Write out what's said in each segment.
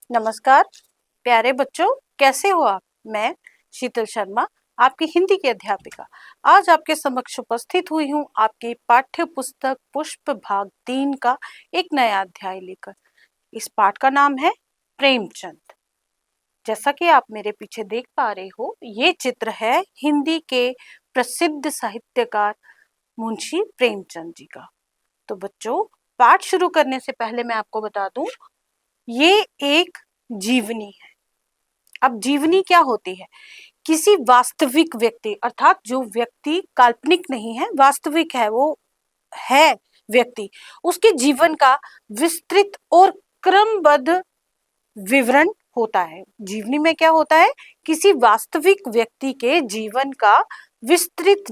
नमस्कार प्यारे बच्चों, कैसे हो आप। मैं शीतल शर्मा, आपकी हिंदी की अध्यापिका, आज आपके समक्ष उपस्थित हुई हूँ आपकी पाठ्य पुस्तक पुष्प भाग 3 का एक नया अध्याय लेकर। इस पाठ का नाम है प्रेमचंद। जैसा कि आप मेरे पीछे देख पा रहे हो, ये चित्र है हिंदी के प्रसिद्ध साहित्यकार मुंशी प्रेमचंद जी का। तो बच्चों, पाठ शुरू करने से पहले मैं आपको बता दूं, ये एक जीवनी है। अब जीवनी क्या होती है? किसी वास्तविक व्यक्ति, अर्थात जो व्यक्ति काल्पनिक नहीं है, वास्तविक है, वो है व्यक्ति, उसके जीवन का विस्तृत और क्रमबद्ध विवरण होता है। जीवनी में क्या होता है? किसी वास्तविक व्यक्ति के जीवन का विस्तृत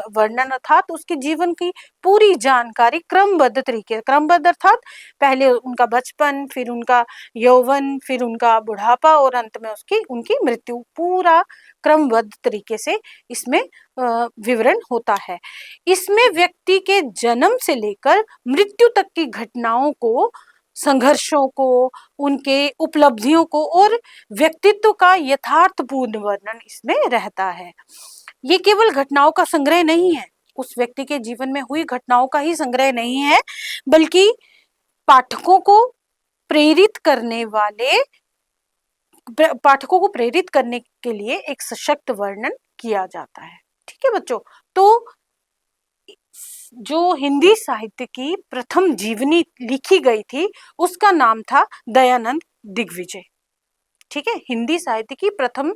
वर्णन, अर्थात उसके जीवन की पूरी जानकारी क्रमबद्ध तरीके, क्रमबद्ध अर्थात पहले उनका बचपन, फिर उनका यौवन, फिर उनका बुढ़ापा और अंत में उनकी मृत्यु, पूरा क्रमबद्ध तरीके से इसमें विवरण होता है। इसमें व्यक्ति के जन्म से लेकर मृत्यु तक की घटनाओं को, संघर्षों को, उनके उपलब्धियों को और व्यक्तित्व का यथार्थपूर्ण वर्णन इसमें रहता है। ये केवल घटनाओं का संग्रह नहीं है, उस व्यक्ति के जीवन में हुई घटनाओं का ही संग्रह नहीं है, बल्कि पाठकों को प्रेरित करने वाले, पाठकों को प्रेरित करने के लिए एक सशक्त वर्णन किया जाता है। ठीक है बच्चों, तो जो हिंदी साहित्य की प्रथम जीवनी लिखी गई थी उसका नाम था दयानंद दिग्विजय। ठीक है, हिंदी साहित्य की प्रथम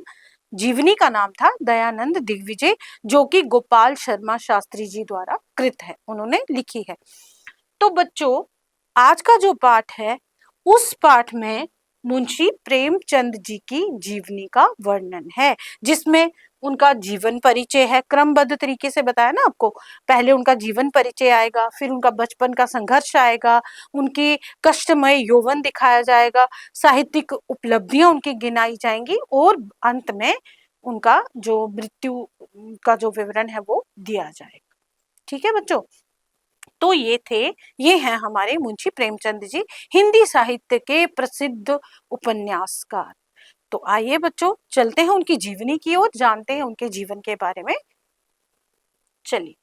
जीवनी का नाम था दयानंद दिग्विजय, जो कि गोपाल शर्मा शास्त्री जी द्वारा कृत है, उन्होंने लिखी है। तो बच्चों, आज का जो पाठ है, उस पाठ में मुंशी प्रेमचंद जी की जीवनी का वर्णन है, जिसमें उनका जीवन परिचय है। क्रमबद्ध तरीके से बताया ना आपको, पहले उनका जीवन परिचय आएगा, फिर उनका बचपन का संघर्ष आएगा, उनकी कष्टमय यौवन दिखाया जाएगा, साहित्यिक उपलब्धियां उनकी गिनाई जाएंगी और अंत में उनका जो मृत्यु का जो विवरण है वो दिया जाएगा। ठीक है बच्चों, तो ये हैं हमारे मुंशी प्रेमचंद जी, हिंदी साहित्य के प्रसिद्ध उपन्यासकार। तो आइए बच्चों, चलते हैं उनकी जीवनी की ओर, जानते हैं उनके जीवन के बारे में। चलिए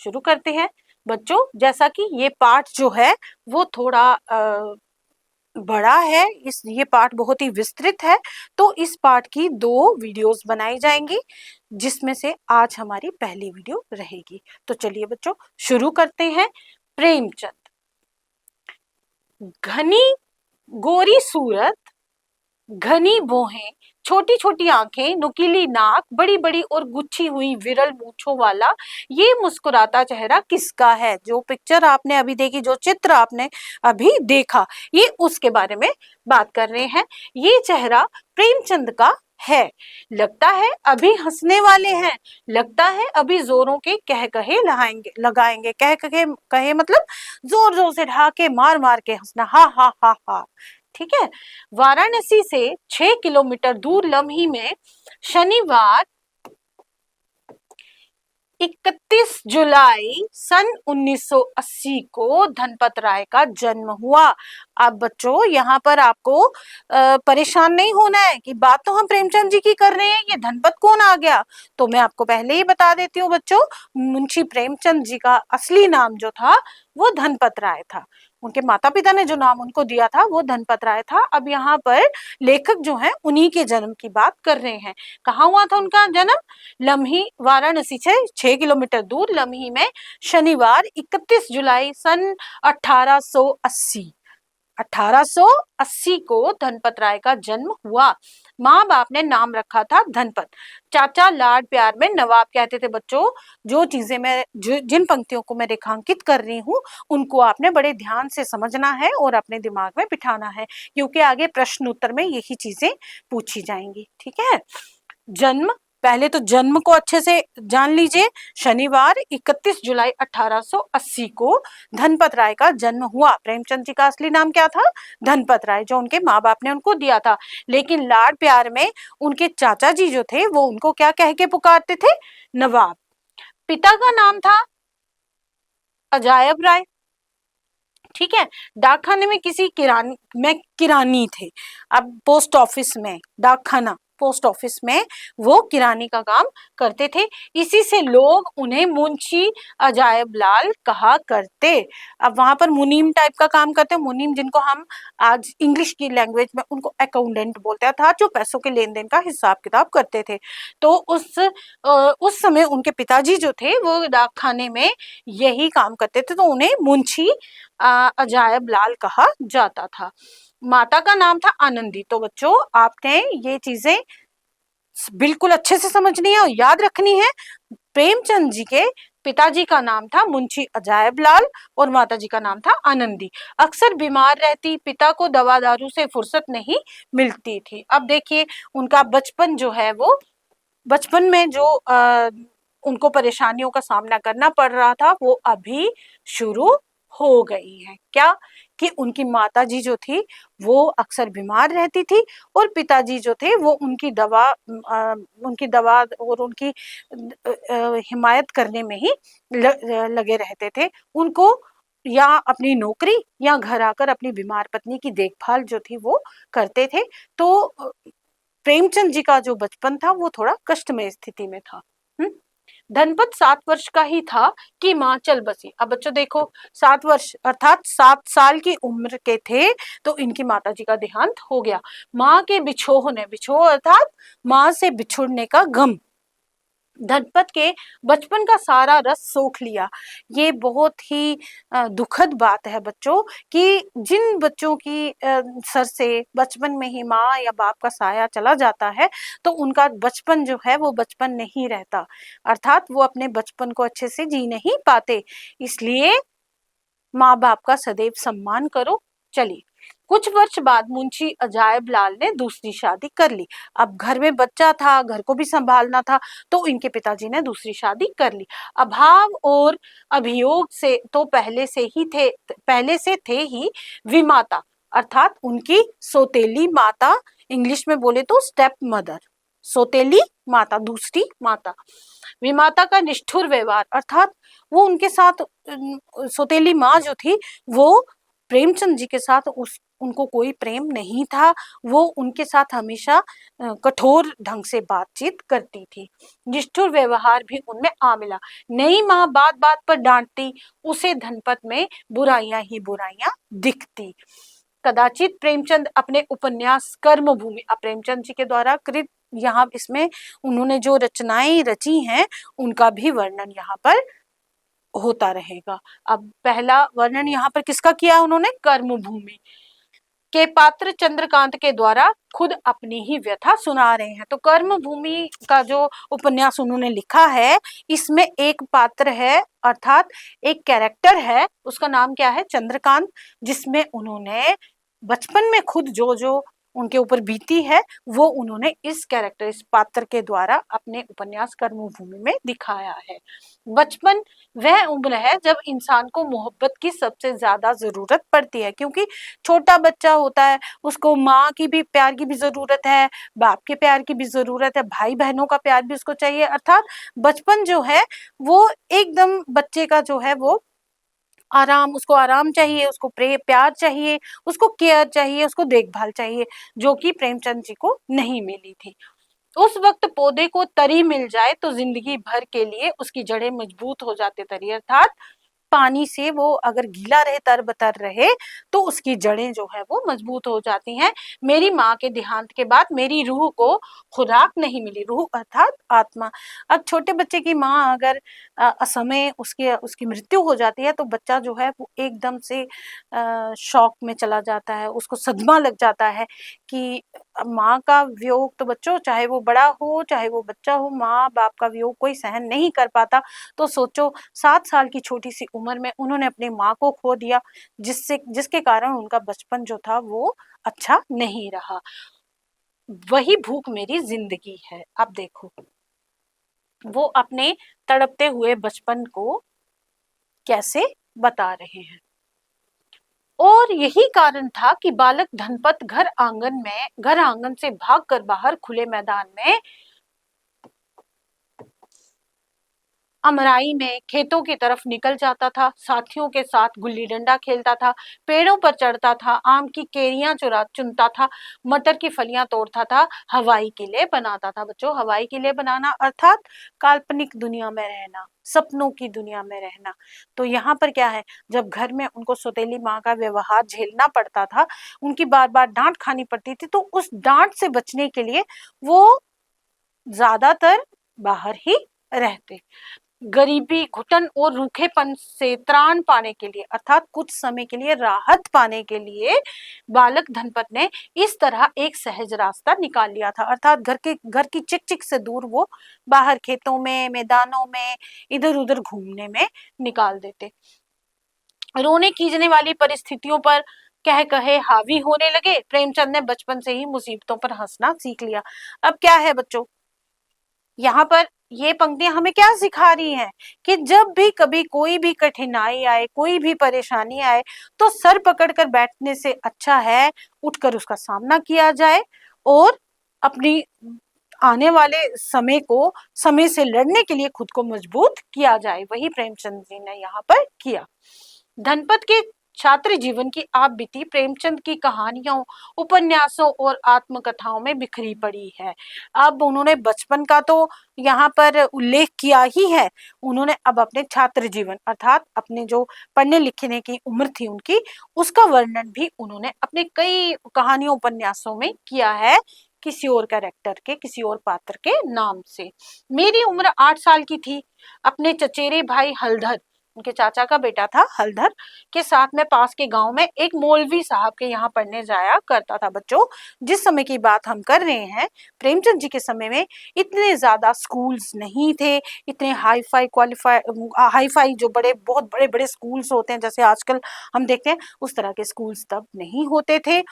शुरू करते हैं बच्चों। जैसा कि ये पाठ जो है वो थोड़ा बड़ा है, ये पाठ बहुत ही विस्तृत है, तो इस पाठ की 2 वीडियोस बनाई जाएंगी, जिसमें से आज हमारी पहली वीडियो रहेगी। तो चलिए बच्चों, शुरू करते हैं। प्रेमचंद। घनी गोरी सूरत, घनी भौहें, छोटी छोटी आंखें, नुकीली नाक, बड़ी बड़ी और गुच्छी हुई विरल मूंछों वाला ये मुस्कुराता चेहरा किसका है? जो पिक्चर आपने अभी देखी, जो चित्र आपने अभी देखा, ये उसके बारे में बात कर रहे हैं। ये चेहरा प्रेमचंद का है। लगता है अभी हंसने वाले हैं, लगता है अभी जोरों के कह कहे लगाएंगे। कह कहे कहे मतलब जोर जोर से ढाके मार मार के हंसना, हा हा हा हा। ठीक है, वाराणसी से 6 किलोमीटर दूर लम्ही में शनिवार 31 जुलाई सन 1980 को धनपत राय का जन्म हुआ। अब बच्चों, यहाँ पर आपको परेशान नहीं होना है कि बात तो हम प्रेमचंद जी की कर रहे हैं, ये धनपत कौन आ गया? तो मैं आपको पहले ही बता देती हूँ बच्चों, मुंशी प्रेमचंद जी का असली नाम जो था वो धनपत राय था। उनके माता पिता ने जो नाम उनको दिया था वो धनपत राय था। अब यहाँ पर लेखक जो है उन्हीं के जन्म की बात कर रहे हैं। कहाँ हुआ था उनका जन्म? लम्ही, वाराणसी से 6 किलोमीटर दूर लम्ही में शनिवार 31 जुलाई सन 1880 को धनपत राय का जन्म हुआ। माँ बाप ने नाम रखा था धनपत। चाचा लाड प्यार में नवाब कहते थे। बच्चों, जो चीजें मैं जिन पंक्तियों को मैं रेखांकित कर रही हूँ उनको आपने बड़े ध्यान से समझना है और अपने दिमाग में बिठाना है, क्योंकि आगे प्रश्न उत्तर में यही चीजें पूछी जाएंगी। ठीक है, जन्म, पहले तो जन्म को अच्छे से जान लीजिए। शनिवार 31 जुलाई 1880 को धनपत राय का जन्म हुआ। प्रेमचंद जी का असली नाम क्या था? धनपत राय, जो उनके माँ बाप ने उनको दिया था। लेकिन लाड प्यार में उनके चाचा जी जो थे वो उनको क्या कह के पुकारते थे? नवाब। पिता का नाम था अजायब राय। ठीक है। डाकखाने में किसी किरानी में किरानी थे। अब पोस्ट ऑफिस में, डाकखाना पोस्ट ऑफिस में वो किरानी का काम करते थे। इसी से लोग उन्हें मुंशी अजायब लाल कहा करते। अब वहां पर मुनीम टाइप का काम करते, मुनीम जिनको हम आज इंग्लिश की लैंग्वेज में उनको अकाउंटेंट बोलता था, जो पैसों के लेन देन का हिसाब किताब करते थे। तो उस समय उनके पिताजी जो थे वो डाकखाने में यही काम करते थे, तो उन्हें मुंशी अजायब लाल कहा जाता था। माता का नाम था आनंदी। तो बच्चों आपने ये चीजें बिल्कुल अच्छे से समझनी है और याद रखनी है। प्रेमचंद जी के पिताजी का नाम था मुंशी अजायब लाल और माता जी का नाम था आनंदी। अक्सर बीमार रहती, पिता को दवा दारू से फुर्सत नहीं मिलती थी। अब देखिए उनका बचपन जो है वो, बचपन में जो उनको परेशानियों का सामना करना पड़ रहा था वो अभी शुरू हो गई है। क्या कि उनकी माताजी जो थी वो अक्सर बीमार रहती थी और पिताजी जो थे वो उनकी दवा और उनकी हिमायत करने में ही लगे रहते थे। उनको या अपनी नौकरी या घर आकर अपनी बीमार पत्नी की देखभाल जो थी वो करते थे। तो प्रेमचंद जी का जो बचपन था वो थोड़ा कष्टमय स्थिति में था। धनपत 7 वर्ष का ही था कि माँ चल बसी। अब बच्चों देखो 7 वर्ष अर्थात 7 साल की उम्र के थे तो इनकी माता जी का देहांत हो गया। माँ के बिछोह अर्थात माँ से बिछुड़ने का गम धनपत के बचपन का सारा रस सोख लिया। ये बहुत ही दुखद बात है बच्चों कि जिन बच्चों की सर से बचपन में ही माँ या बाप का साया चला जाता है तो उनका बचपन जो है वो बचपन नहीं रहता, अर्थात वो अपने बचपन को अच्छे से जी नहीं पाते। इसलिए माँ बाप का सदैव सम्मान करो। चलिए कुछ वर्ष बाद मुंशी अजायब लाल ने दूसरी शादी कर ली। अब घर में बच्चा था, घर को भी संभालना था, तो इनके पिताजी ने दूसरी शादी कर ली। अभाव और अभियोग से तो पहले से थे ही विमाता, अर्थात उनकी सौतेली माता, इंग्लिश में बोले तो स्टेप मदर, सौतेली माता, दूसरी माता। विमाता का निष्ठुर व्यवहार, अर्थात वो उनके साथ सौतेली माँ जो थी वो प्रेमचंद जी के साथ उनको कोई प्रेम नहीं था। वो उनके साथ हमेशा कठोर ढंग से बातचीत करती थी। निष्ठुर व्यवहार भी उनमें आ मिला। नई माँ बात बात पर डांटती, उसे धनपत में बुराइयां ही बुराइयां दिखती। कदाचित प्रेमचंद अपने उपन्यास कर्मभूमि, अब प्रेमचंद जी के द्वारा कृत यहाँ इसमें उन्होंने जो रचनाएं रची हैं उनका भी वर्णन यहाँ पर होता रहेगा। अब पहला वर्णन यहाँ पर किसका किया उन्होंने, कर्मभूमि के पात्र चंद्रकांत के द्वारा खुद अपनी ही व्यथा सुना रहे हैं। तो कर्मभूमि का जो उपन्यास उन्होंने लिखा है इसमें एक पात्र है, अर्थात एक कैरेक्टर है, उसका नाम क्या है, चंद्रकांत, जिसमें उन्होंने बचपन में खुद जो जो उनके ऊपर बीती है वो उन्होंने इस पात्र के द्वारा अपने उपन्यास कर्मभूमि में दिखाया है। बचपन वह उम्र है जब इंसान को मोहब्बत की सबसे ज्यादा जरूरत पड़ती है, क्योंकि छोटा बच्चा होता है, उसको माँ की भी प्यार की भी जरूरत है, बाप के प्यार की भी जरूरत है, भाई बहनों का प्यार भी उसको चाहिए। अर्थात बचपन जो है वो एकदम बच्चे का जो है वो उसको आराम चाहिए, उसको प्यार चाहिए, उसको केयर चाहिए, उसको देखभाल चाहिए, जो कि प्रेमचंद जी को नहीं मिली थी। उस वक्त पौधे को तरी मिल जाए तो जिंदगी भर के लिए उसकी जड़ें मजबूत हो जाते तरी, अर्थात पानी से वो अगर गीला रहे, तरबतर रहे, तो उसकी जड़ें जो है वो मजबूत हो जाती हैं। मेरी माँ के देहांत के बाद मेरी रूह को खुराक नहीं मिली, रूह अर्थात आत्मा। अब छोटे बच्चे की माँ अगर असमय उसकी मृत्यु हो जाती है तो बच्चा जो है वो एकदम से शॉक में चला जाता है, उसको सदमा लग जाता है कि माँ का वियोग तो बच्चों चाहे वो बड़ा हो चाहे वो बच्चा हो, माँ बाप का वियोग कोई सहन नहीं कर पाता। तो सोचो 7 साल की छोटी सी उम्र में उन्होंने अपनी माँ को खो दिया, जिसके कारण उनका बचपन जो था वो अच्छा नहीं रहा। वही भूख मेरी जिंदगी है। अब देखो वो अपने तड़पते हुए बचपन को कैसे बता रहे हैं। और यही कारण था कि बालक धनपत घर आंगन से भागकर बाहर खुले मैदान में अमराई में खेतों की तरफ निकल जाता था, साथियों के साथ गुल्ली डंडा खेलता था, पेड़ों पर चढ़ता था, आम की केरियां चुनता था, मटर की फलियां तोड़ता था, हवाई किले बनाता था। बच्चों, हवाई किले बनाना अर्थात काल्पनिक दुनिया में रहना, सपनों की दुनिया में रहना। तो यहाँ पर क्या है, जब घर में उनको सौतेली माँ का व्यवहार झेलना पड़ता था, उनकी बार बार डांट खानी पड़ती थी, तो उस डांट से बचने के लिए वो ज्यादातर बाहर ही रहते। गरीबी, घुटन और रूखेपन से त्राण पाने के लिए अर्थात कुछ समय के लिए राहत पाने के लिए बालक धनपत ने इस तरह एक सहज रास्ता निकाल लिया था। अर्थात घर की चिक चिक से दूर वो बाहर खेतों में, मैदानों में इधर उधर घूमने में निकाल देते। रोने खींचने वाली परिस्थितियों पर कह कहे हावी होने लगे। प्रेमचंद ने बचपन से ही मुसीबतों पर हंसना सीख लिया। अब क्या है बच्चों, यहाँ पर ये पंक्तियां हमें क्या सिखा रही हैं कि जब भी कभी कोई भी कठिनाई आए, कोई भी परेशानी आए, तो सर पकड़कर बैठने से अच्छा है उठकर उसका सामना किया जाए और अपनी आने वाले समय को, समय से लड़ने के लिए खुद को मजबूत किया जाए। वही प्रेमचंद जी ने यहाँ पर किया। धनपत के छात्र जीवन की आप बीती प्रेमचंद की कहानियों, उपन्यासों और आत्मकथाओं में बिखरी पड़ी है। अब उन्होंने बचपन का तो यहाँ पर उल्लेख किया ही है, उन्होंने अब अपने छात्र जीवन अर्थात अपने जो पढ़ने लिखने की उम्र थी उनकी, उसका वर्णन भी उन्होंने अपने कई कहानियों उपन्यासों में किया है, किसी और कैरेक्टर के, किसी और पात्र के नाम से। मेरी उम्र 8 साल की थी। अपने चचेरे भाई हलधर, उनके चाचा का बेटा था हलधर, के साथ में पास के गांव में एक मौलवी साहब के यहाँ पढ़ने जाया करता था। बच्चों, जिस समय की बात हम कर रहे हैं, प्रेमचंद जी के समय में इतने ज्यादा स्कूल्स नहीं थे, इतने हाई फाई जो बहुत बड़े बड़े स्कूल्स होते हैं जैसे आजकल हम देखते हैं, उस तरह के स्कूल्स तब नहीं होते थे।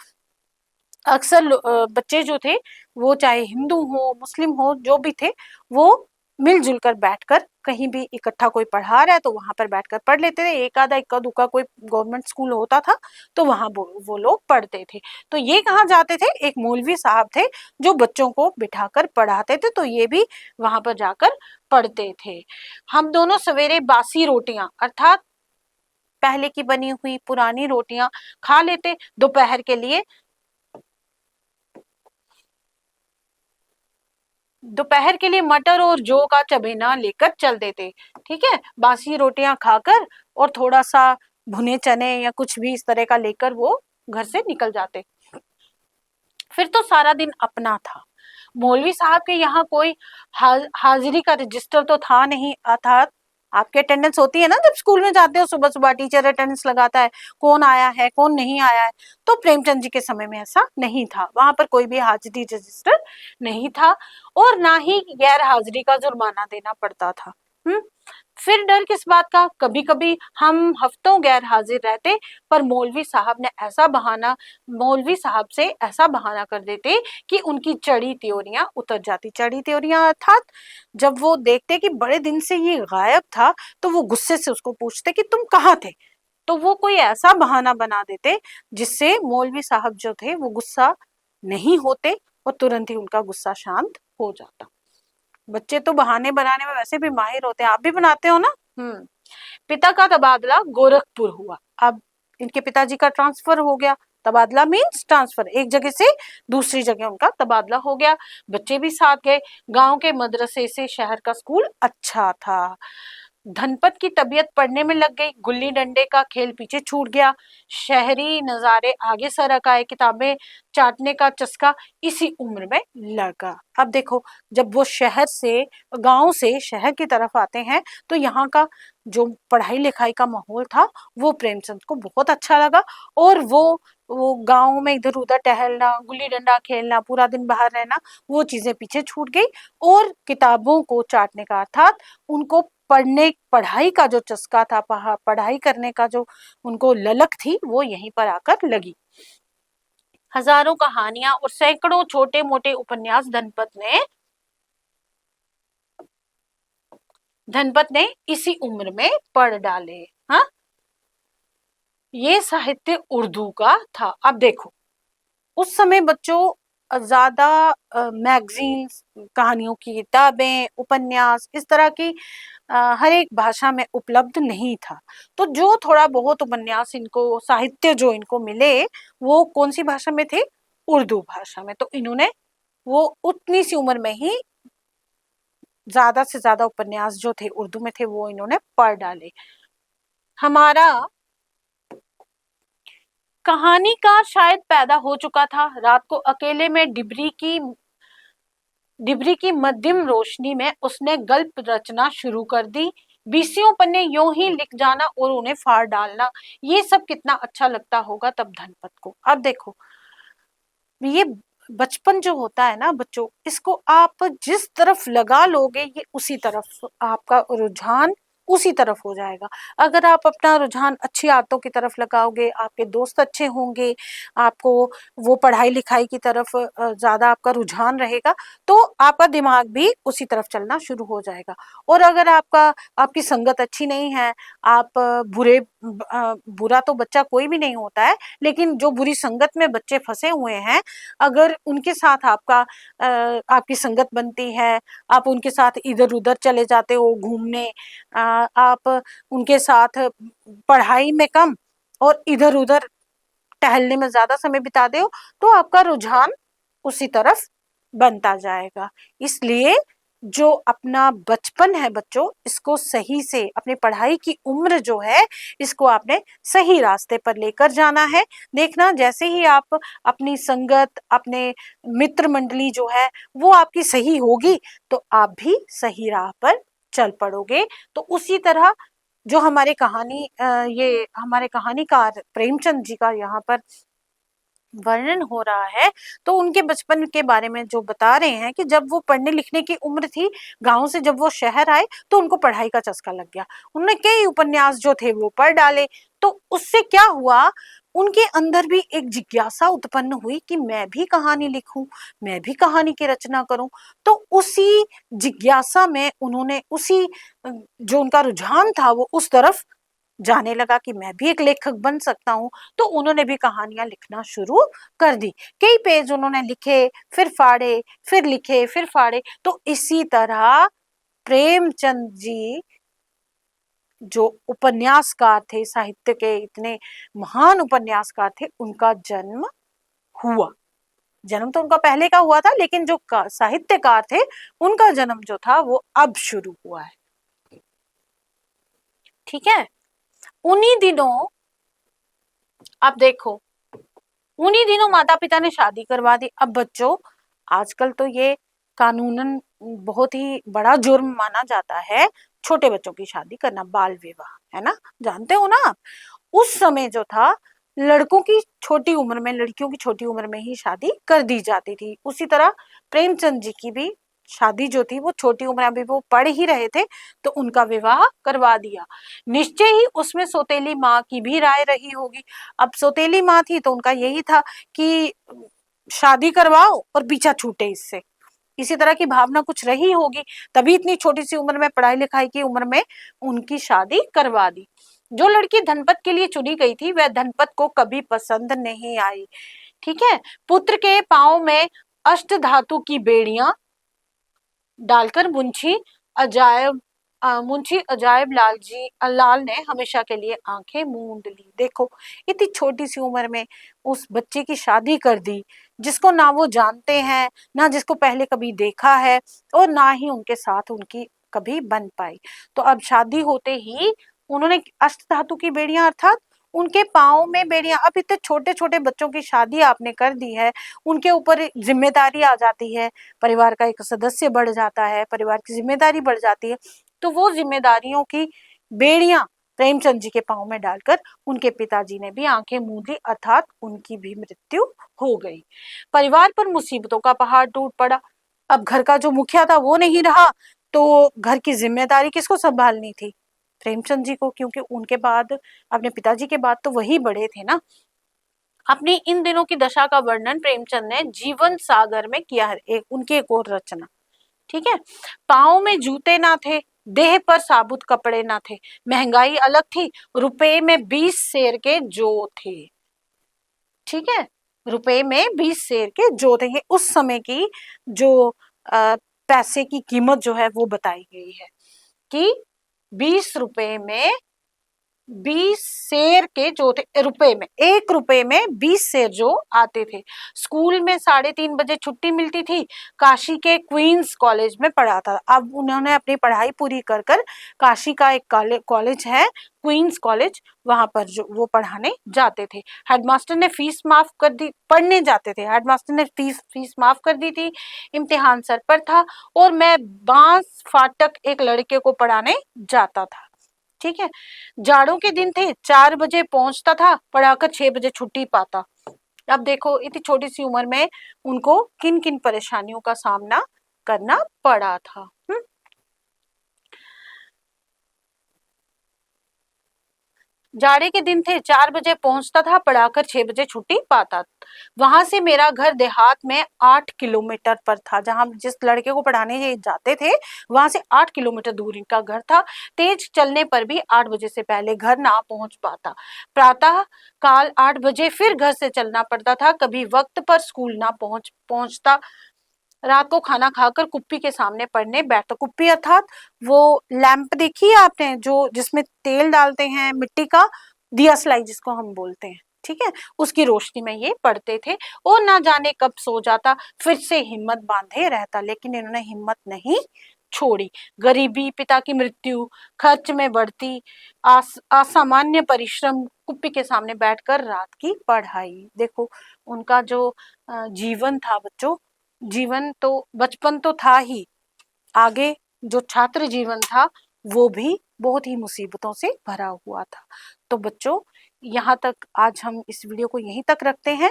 अक्सर बच्चे जो थे वो चाहे हिंदू हो, मुस्लिम हो, जो भी थे, वो मिलजुल कर बैठकर कहीं भी इकट्ठा कोई पढ़ा रहा है तो वहां पर बैठकर पढ़ लेते थे। एक आधा इक्का दुक्का कोई गवर्नमेंट स्कूल होता था तो वहां वो लोग पढ़ते थे। तो ये कहाँ जाते थे, एक मौलवी साहब थे जो बच्चों को बिठाकर पढ़ाते थे, तो ये भी वहां पर जाकर पढ़ते थे। हम दोनों सवेरे बासी रोटियां अर्थात पहले की बनी हुई पुरानी रोटियां खा लेते। दोपहर के लिए मटर और जौ का चबेना लेकर चल देते। ठीक है, बासी रोटियां खाकर और थोड़ा सा भुने चने या कुछ भी इस तरह का लेकर वो घर से निकल जाते। फिर तो सारा दिन अपना था। मौलवी साहब के यहाँ कोई हाजिरी का रजिस्टर तो था नहीं, अर्थात आपकी अटेंडेंस होती है ना जब स्कूल में जाते हो, सुबह सुबह टीचर अटेंडेंस लगाता है, कौन आया है कौन नहीं आया है। तो प्रेमचंद जी के समय में ऐसा नहीं था, वहां पर कोई भी हाजिरी रजिस्टर नहीं था और ना ही गैर हाजिरी का जुर्माना देना पड़ता था। फिर डर किस बात का, कभी कभी हम हफ्तों गैर हाजिर रहते पर मौलवी साहब से ऐसा बहाना कर देते कि उनकी चढ़ी त्योरियां उतर जाती। चढ़ी त्योरियां अर्थात जब वो देखते कि बड़े दिन से ये गायब था तो वो गुस्से से उसको पूछते कि तुम कहाँ थे, तो वो कोई ऐसा बहाना बना देते जिससे मौलवी साहब जो थे वो गुस्सा नहीं होते और तुरंत ही उनका गुस्सा शांत हो जाता। बच्चे तो बहाने बनाने में वैसे भी माहिर होते हैं, आप भी बनाते हो ना। पिता का तबादला गोरखपुर हुआ। अब इनके पिताजी का ट्रांसफर हो गया, तबादला मीन्स ट्रांसफर, एक जगह से दूसरी जगह उनका तबादला हो गया। बच्चे भी साथ गए। गांव के मदरसे से शहर का स्कूल अच्छा था। धनपत की तबीयत पढ़ने में लग गई, गुल्ली डंडे का खेल पीछे छूट गया, शहरी नजारे आगे सरक आए, किताबें चाटने का चस्का इसी उम्र में लगा। अब देखो, जब वो गांव से शहर की तरफ आते हैं तो यहाँ का जो पढ़ाई लिखाई का माहौल था वो प्रेमचंद को बहुत अच्छा लगा और वो गांव में इधर उधर टहलना, गुल्ली डंडा खेलना, पूरा दिन बाहर रहना, वो चीजें पीछे छूट गई और किताबों को चाटने का अर्थात उनको पढ़ाई का जो चस्का था, पढ़ाई करने का जो उनको ललक थी, वो यहीं पर आकर लगी। हजारों कहानियां और सैकड़ों छोटे मोटे उपन्यास धनपत ने इसी उम्र में पढ़ डाले। हाँ, ये साहित्य उर्दू का था। अब देखो, उस समय बच्चों ज्यादा मैगजीन्स, कहानियों की किताबें, उपन्यास इस तरह की हर एक भाषा में उपलब्ध नहीं था। तो जो थोड़ा बहुत उपन्यास इनको, साहित्य जो इनको मिले, वो कौन सी भाषा में थे? उर्दू भाषा में। तो इन्होंने वो उतनी सी उम्र में ही ज्यादा से ज्यादा उपन्यास जो थे उर्दू में थे वो इन्होंने पढ़ डाले। हमारा कहानी का शायद पैदा हो चुका था। रात को अकेले में डिबरी की मध्यम रोशनी में उसने गल्प रचना शुरू कर दी। 20 पन्ने यूं ही लिख जाना और उन्हें फाड़ डालना, ये सब कितना अच्छा लगता होगा तब धनपत को। अब देखो, ये बचपन जो होता है ना बच्चों, इसको आप जिस तरफ लगा लोगे ये उसी तरफ आपका रुझान उसी तरफ हो जाएगा। अगर आप अपना रुझान अच्छी आदतों की तरफ लगाओगे, आपके दोस्त अच्छे होंगे, आपको वो पढ़ाई लिखाई की तरफ ज्यादा आपका रुझान रहेगा, तो आपका दिमाग भी उसी तरफ चलना शुरू हो जाएगा। और अगर आपकी संगत अच्छी नहीं है, आप बुरा तो बच्चा कोई भी नहीं होता है, लेकिन जो बुरी संगत में बच्चे फंसे हुए हैं, अगर उनके साथ आपकी संगत बनती है, आप उनके साथ इधर उधर चले जाते हो घूमने, आप उनके साथ पढ़ाई में कम और इधर उधर टहलने में ज्यादा समय बिताते हो, तो आपका रुझान उसी तरफ बनता जाएगा। इसलिए जो अपना बचपन है बच्चों, इसको सही से, अपनी पढ़ाई की उम्र जो है, इसको आपने सही रास्ते पर लेकर जाना है। देखना, जैसे ही आप अपनी संगत, अपने मित्र मंडली जो है वो आपकी सही होगी, तो आप भी सही राह पर चल पड़ोगे। तो उसी तरह जो ये हमारे कहानीकार प्रेमचंद जी का यहाँ पर वर्णन हो रहा है, तो उनके बचपन के बारे में जो बता रहे हैं कि जब वो पढ़ने लिखने की उम्र थी, गांव से जब वो शहर आए तो उनको पढ़ाई का चस्का लग गया। उन्होंने कई उपन्यास जो थे वो पढ़ डाले। तो उससे क्या हुआ, उनके अंदर भी एक जिज्ञासा उत्पन्न हुई कि मैं भी कहानी लिखूं, मैं भी कहानी की रचना करूं। तो उसी जिज्ञासा में उन्होंने जो उनका रुझान था वो उस तरफ जाने लगा कि मैं भी एक लेखक बन सकता हूँ। तो उन्होंने भी कहानियां लिखना शुरू कर दी। कई पेज उन्होंने लिखे, फिर फाड़े, फिर लिखे, फिर फाड़े। तो इसी तरह प्रेमचंद जी जो उपन्यासकार थे, साहित्य के इतने महान उपन्यासकार थे, उनका जन्म हुआ। जन्म तो उनका पहले का हुआ था, लेकिन जो साहित्यकार थे उनका जन्म जो था वो अब शुरू हुआ है। ठीक है। उन्हीं दिनों, अब देखो, उन्हीं दिनों माता पिता ने शादी करवा दी। अब बच्चों, आजकल तो ये कानूनन बहुत ही बड़ा जुर्म माना जाता है छोटे बच्चों की शादी करना, बाल विवाह, है ना, जानते हो ना आप। उस समय जो था, लड़कों की छोटी उम्र में, लड़कियों की छोटी उम्र में ही शादी कर दी जाती थी। उसी तरह प्रेमचंद जी की भी शादी जो थी वो छोटी उम्र, अभी वो पढ़ ही रहे थे, तो उनका विवाह करवा दिया। निश्चय ही उसमें सौतेली माँ की भी राय रही होगी। अब सौतेली माँ थी तो उनका यही था कि शादी करवाओ और पीछा छूटे इससे, इसी तरह की भावना कुछ रही होगी, तभी इतनी छोटी सी उम्र में, पढ़ाई लिखाई की उम्र में उनकी शादी करवा दी। जो लड़की धनपत के लिए चुनी गई थी वह धनपत को कभी पसंद नहीं आई। ठीक है। पुत्र के पांव में अष्ट धातु की बेड़ियां डालकर मुंशी अजायब लाल ने हमेशा के लिए आंखें मूंद ली। देखो, इतनी छोटी सी उम्र में उस बच्चे की शादी कर दी, जिसको ना वो जानते हैं, ना जिसको पहले कभी देखा है, और ना ही उनके साथ उनकी कभी बन पाई। तो अब शादी होते ही उन्होंने अष्ट धातु की बेड़ियां, अर्थात उनके पाँव में बेड़ियां। अब इतने छोटे छोटे बच्चों की शादी आपने कर दी है, उनके ऊपर जिम्मेदारी आ जाती है, परिवार का एक सदस्य बढ़ जाता है, परिवार की जिम्मेदारी बढ़ जाती है। तो वो जिम्मेदारियों की बेड़ियां प्रेमचंद जी के पाँव में डालकर उनके पिताजी ने भी आंखें मूंद ली, अर्थात उनकी भी मृत्यु हो गई। परिवार पर मुसीबतों का पहाड़ टूट पड़ा। अब घर का जो मुखिया था वो नहीं रहा, तो घर की जिम्मेदारी किसको संभालनी थी? प्रेमचंद जी को, क्योंकि उनके बाद, अपने पिताजी के बाद तो वही बड़े थे ना। अपनी इन दिनों की दशा का वर्णन प्रेमचंद ने जीवन सागर में किया है, उनकी एक और रचना। ठीक है। पाँव में जूते ना थे, देह पर साबुत कपड़े ना थे, महंगाई अलग थी, रुपए में 20 सेर के जो थे। ठीक है। रुपए में 20 शेर के जो थे, उस समय की जो पैसे की कीमत जो है वो बताई गई है कि 20 रुपए में 20 शेर के जो थे, रुपए में 1 रुपए में 20 शेर जो आते थे। स्कूल में 3:30 बजे छुट्टी मिलती थी। काशी के क्वींस कॉलेज में पढ़ा था। अब उन्होंने अपनी पढ़ाई पूरी कर काशी का एक कॉलेज है क्वींस कॉलेज, वहां पर जो वो पढ़ाने जाते थे। हेडमास्टर ने फीस माफ कर दी, पढ़ने जाते थे, हेडमास्टर ने फीस माफ कर दी थी। इम्तिहान सर पर था और मैं बांस फाटक एक लड़के को पढ़ाने जाता था। ठीक है, जाड़ों के दिन थे, 4 बजे पहुंचता था, पढ़ाकर 6 बजे छुट्टी पाता। अब देखो इतनी छोटी सी उम्र में उनको किन किन परेशानियों का सामना करना पड़ा था। जाड़े के दिन थे, 4 बजे पहुंचता था, पढ़ाकर 6 बजे छुट्टी पाता। वहां से मेरा घर देहात में 8 किलोमीटर पर था। जहां जिस लड़के को पढ़ाने जाते थे वहां से 8 किलोमीटर दूर इनका घर था। तेज चलने पर भी 8 बजे से पहले घर ना पहुंच पाता। प्रातः काल 8 बजे फिर घर से चलना पड़ता था। कभी वक्त पर स्कूल ना पहुंचता। रात को खाना खाकर कुप्पी के सामने पढ़ने बैठता। कुप्पी अर्थात वो लैंप देखी है आपने, जो जिसमें तेल डालते हैं, मिट्टी का दिया सलाई जिसको हम बोलते हैं, ठीक है, उसकी रोशनी में ये पढ़ते थे। और ना जाने कब सो जाता, फिर से हिम्मत बांधे रहता, लेकिन इन्होंने हिम्मत नहीं छोड़ी। गरीबी, पिता की मृत्यु, खर्च में बढ़ती, असामान्य परिश्रम, कुप्पी के सामने बैठकर रात की पढ़ाई। देखो उनका जो जीवन था बच्चों, जीवन तो बचपन तो था ही, आगे जो छात्र जीवन था वो भी बहुत ही मुसीबतों से भरा हुआ था। तो बच्चों यहाँ तक आज हम इस वीडियो को यहीं तक रखते हैं।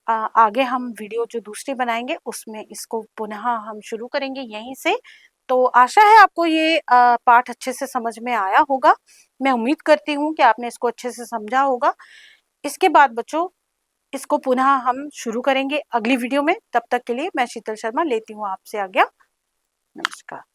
आगे हम वीडियो जो दूसरी बनाएंगे उसमें इसको पुनः हम शुरू करेंगे यहीं से। तो आशा है आपको ये पाठ अच्छे से समझ में आया होगा। मैं उम्मीद करती हूँ कि आपने इसको अच्छे से समझा होगा। इसके बाद बच्चों इसको पुनः हम शुरू करेंगे अगली वीडियो में। तब तक के लिए मैं शीतल शर्मा लेती हूँ आपसे आज्ञा। नमस्कार।